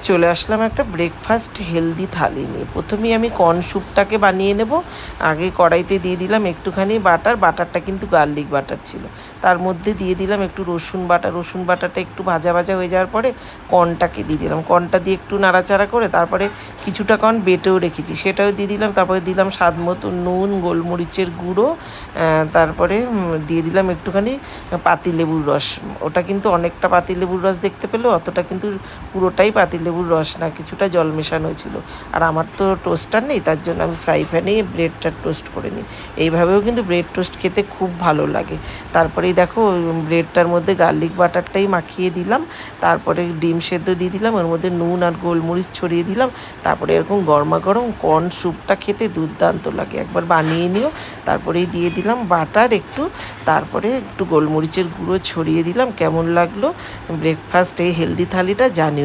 চলে আসলাম একটা breakfast healthy থালি নিয়ে। প্রথমেই আমি কর্ন স্যুপটাকে বানিয়ে নেব। আগে কড়াইতে দিয়ে দিলাম একটুখানি বাটারটা কিন্তু গার্লিক বাটার ছিল। তার মধ্যে দিয়ে দিলাম একটু রসুন বাটাটা একটু ভাজা ভাজা হয়ে যাওয়ার পরে কর্নটাকে দিয়ে দিলাম। কর্নটা দিয়ে একটু নাড়াচাড়া করে তারপরে কিছুটা কর্ন বেটেও রেখেছি সেটাও দিয়ে দিলাম। তারপরে দিলাম স্বাদ মতো নুন, গোলমরিচের গুঁড়ো, তারপরে দিয়ে দিলাম একটুখানি পাতিলেবুর রস। ওটা কিন্তু অনেকটা পাতিলেবুর রস দেখতে পেলো, অতটা কিন্তু পুরোটাই পাতিলেবুর রস না, কিছুটা জল মেশানো ছিল। আর আমার তো টোস্টার নেই, তার জন্য আমি ফ্রাই প্যানেই ব্রেডটা টোস্ট করে নিই। এইভাবেও কিন্তু ব্রেড টোস্ট খেতে খুব ভালো লাগে। তারপরেই দেখো ব্রেডটার মধ্যে গার্লিক বাটারটাই মাখিয়ে দিলাম। তারপরে ডিম সেদ্ধ দিয়ে দিলাম, ওর মধ্যে নুন আর গোলমরিচ ছড়িয়ে দিলাম। তারপরে এরকম গরমা গরম কর্ন স্যুপটা খেতে দুর্দান্ত লাগে, একবার বানিয়ে নিও। তারপরেই দিয়ে দিলাম বাটার একটু, তারপরে একটু গোলমরিচের গুঁড়ো ছড়িয়ে দিলাম। কেমন লাগলো ব্রেকফাস্ট এই হেলদি থালিটা জানিও।